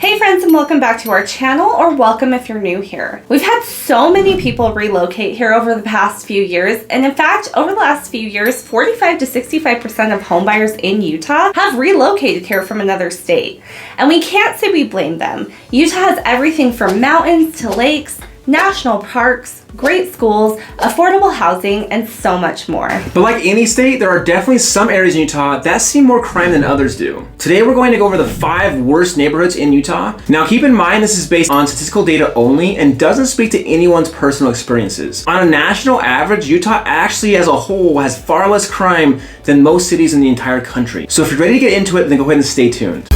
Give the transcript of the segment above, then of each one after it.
Hey friends, and welcome back to our channel, or welcome if you're new here. We've had so many people relocate here over the past few years, and in fact, over the last few years, 45 to 65% of homebuyers in Utah have relocated here from another state. And we can't say we blame them. Utah has everything from mountains to lakes, national parks, great schools, affordable housing, and so much more. But like any state, there are definitely some areas in Utah that see more crime than others do. Today we're going to go over the 5 worst neighborhoods in Utah. Now keep in mind this is based on statistical data only and doesn't speak to anyone's personal experiences. On a national average, Utah actually as a whole has far less crime than most cities in the entire country. So if you're ready to get into it, then go ahead and stay tuned.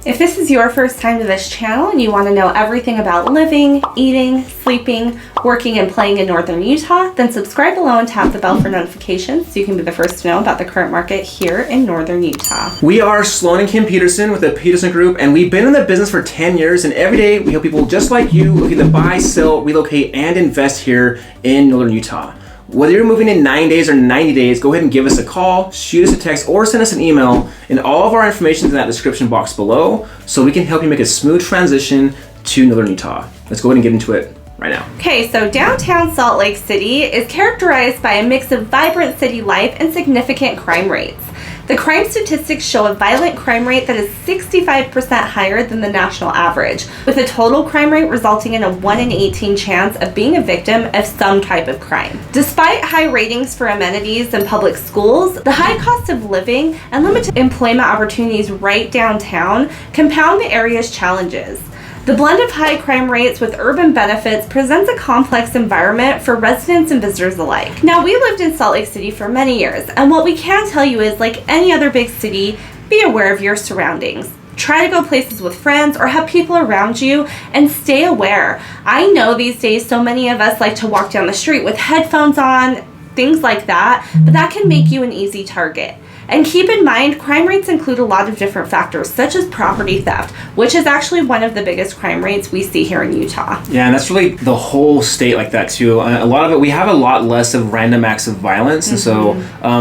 If this is your first time to this channel and you want to know everything about living, eating, sleeping, working, and playing in northern Utah, then subscribe below and tap the bell for notifications so you can be the first to know about the current market here in northern Utah. We are Sloan and Kim Peterson with the Peterson Group, and we've been in the business for 10 years, and every day we help people just like you looking to buy, sell, relocate, and invest here in northern Utah. Whether you're moving in 9 days or 90 days, go ahead and give us a call, shoot us a text, or send us an email, and all of our information is in that description box below so we can help you make a smooth transition to northern Utah. Let's go ahead and get into it right now. Okay, so downtown Salt Lake City is characterized by a mix of vibrant city life and significant crime rates. The crime statistics show a violent crime rate that is 65% higher than the national average, with a total crime rate resulting in a 1 in 18 chance of being a victim of some type of crime. Despite high ratings for amenities and public schools, the high cost of living and limited employment opportunities right downtown compound the area's challenges. The blend of high crime rates with urban benefits presents a complex environment for residents and visitors alike. Now, we lived in Salt Lake City for many years, and what we can tell you is, like any other big city, be aware of your surroundings. Try to go places with friends or have people around you and stay aware. I know these days so many of us like to walk down the street with headphones on, things like that, but that can make you an easy target. And keep in mind, crime rates include a lot of different factors, such as property theft, which is actually one of the biggest crime rates we see here in Utah. Yeah, and that's really the whole state like that too. A lot of it, we have a lot less of random acts of violence. And so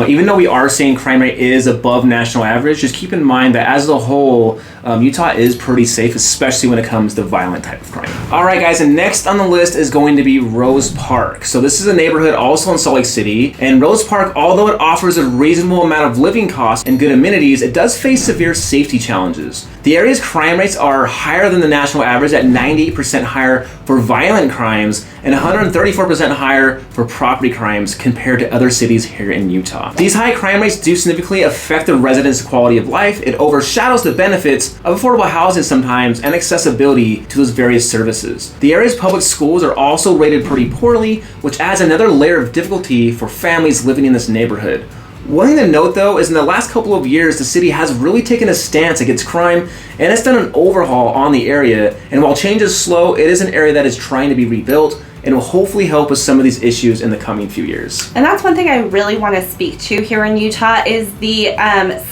even though we are saying crime rate is above national average, just keep in mind that as a whole, Utah is pretty safe, especially when it comes to violent type of crime. All right, guys, and next on the list is going to be Rose Park. So this is a neighborhood also in Salt Lake City. And Rose Park, although it offers a reasonable amount of living costs and good amenities, it does face severe safety challenges. The area's crime rates are higher than the national average at 98% higher for violent crimes and 134% higher for property crimes compared to other cities here in Utah. These high crime rates do significantly affect the residents' quality of life. It overshadows the benefits of affordable housing sometimes and accessibility to those various services. The area's public schools are also rated pretty poorly, which adds another layer of difficulty for families living in this neighborhood. One thing to note though is in the last couple of years, the city has really taken a stance against crime and it's done an overhaul on the area. And while change is slow, it is an area that is trying to be rebuilt and will hopefully help with some of these issues in the coming few years. And that's one thing I really want to speak to here in Utah is the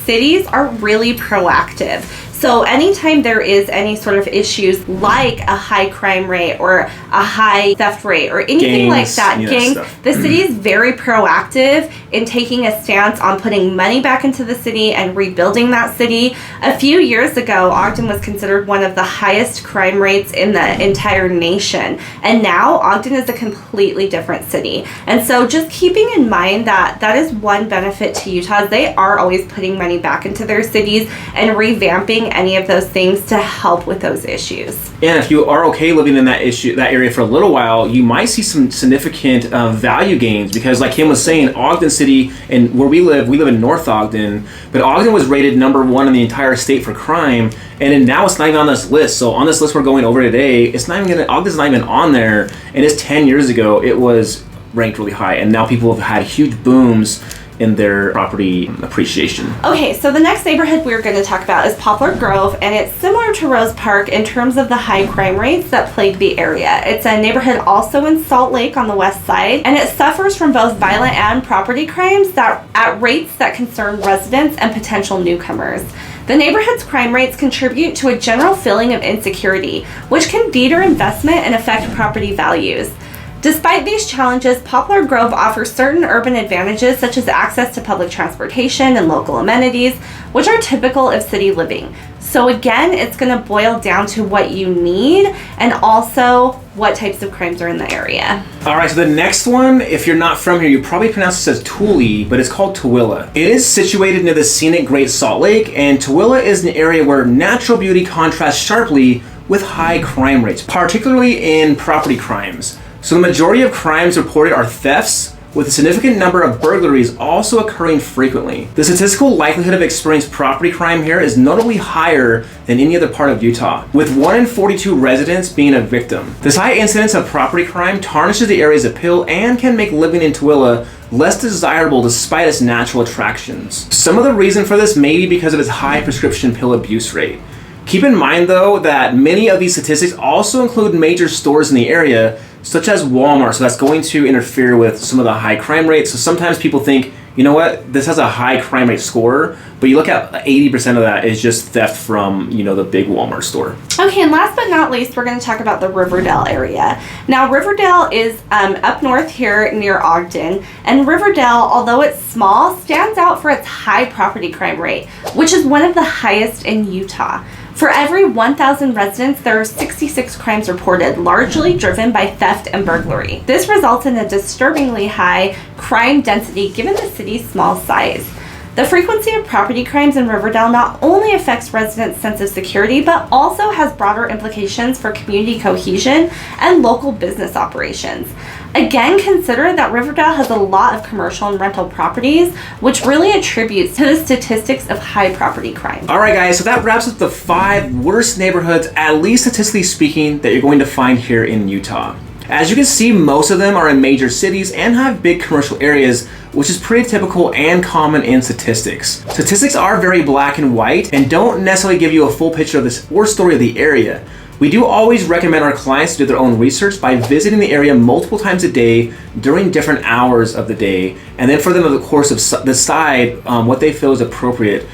cities are really proactive. So anytime there is any sort of issues like a high crime rate or a high theft rate or anything like that, the city is very proactive in taking a stance on putting money back into the city and rebuilding that city. A few years ago, Ogden was considered one of the highest crime rates in the entire nation. And now Ogden is a completely different city. And so just keeping in mind that that is one benefit to Utah. They are always putting money back into their cities and revamping any of those things to help with those issues. And if you are okay living in that area for a little while, you might see some significant value gains because like Kim was saying, Ogden City and where we live in North Ogden, but Ogden was rated #1 in the entire state for crime, and then now it's not even on this list. So on this list we're going over today, Ogden's not even on there, and it's 10 years ago it was ranked really high, and now people have had huge booms in their property appreciation. Okay, so the next neighborhood we're going to talk about is Poplar Grove, and it's similar to Rose Park in terms of the high crime rates that plague the area. It's a neighborhood also in Salt Lake on the west side, and it suffers from both violent and property crimes that at rates that concern residents and potential newcomers. The neighborhood's crime rates contribute to a general feeling of insecurity, which can deter investment and affect property values. Despite these challenges, Poplar Grove offers certain urban advantages such as access to public transportation and local amenities, which are typical of city living. So again, it's going to boil down to what you need and also what types of crimes are in the area. All right, so the next one, if you're not from here, you probably pronounce this as Tooele, but it's called Tooele. It is situated near the scenic Great Salt Lake, and Tooele is an area where natural beauty contrasts sharply with high crime rates, particularly in property crimes. So the majority of crimes reported are thefts, with a significant number of burglaries also occurring frequently. The statistical likelihood of experiencing property crime here is notably higher than any other part of Utah, with 1 in 42 residents being a victim. This high incidence of property crime tarnishes the area's appeal and can make living in Tooele less desirable despite its natural attractions. Some of the reason for this may be because of its high prescription pill abuse rate. Keep in mind though that many of these statistics also include major stores in the area, such as Walmart, so that's going to interfere with some of the high crime rates. So sometimes people think, you know what, this has a high crime rate score, but you look at 80% of that is just theft from, the big Walmart store. Okay, and last but not least, we're going to talk about the Riverdale area. Now, Riverdale is up north here near Ogden, and Riverdale, although it's small, stands out for its high property crime rate, which is one of the highest in Utah. For every 1,000 residents, there are 66 crimes reported, largely driven by theft and burglary. This results in a disturbingly high crime density given the city's small size. The frequency of property crimes in Riverdale not only affects residents' sense of security, but also has broader implications for community cohesion and local business operations. Again, consider that Riverdale has a lot of commercial and rental properties, which really attributes to the statistics of high property crime. All right, guys, so that wraps up the 5 worst neighborhoods, at least statistically speaking, that you're going to find here in Utah. As you can see, most of them are in major cities and have big commercial areas, which is pretty typical and common in statistics. Statistics are very black and white and don't necessarily give you a full picture of this or story of the area. We do always recommend our clients to do their own research by visiting the area multiple times a day during different hours of the day, and then for them, of course, decide what they feel is appropriate,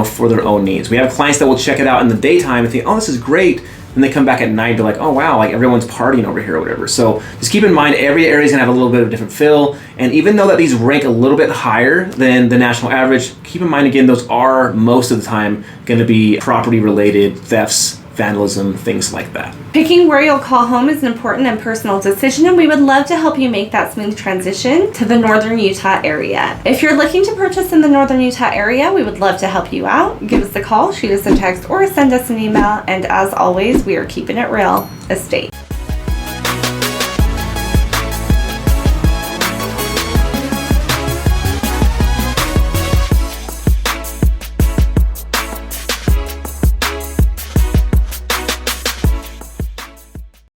for their own needs. We have clients that will check it out in the daytime and think, oh, this is great. And they come back at night, they're like, oh wow, like everyone's partying over here or whatever. So just keep in mind, every area is gonna have a little bit of a different feel. And even though that these rank a little bit higher than the national average, keep in mind again, those are most of the time gonna be property related thefts, vandalism, things like that. Picking where you'll call home is an important and personal decision, and we would love to help you make that smooth transition to the northern Utah area. If you're looking to purchase in the northern Utah area, we would love to help you out. Give us a call, shoot us a text, or send us an email, and as always, we are keeping it real estate.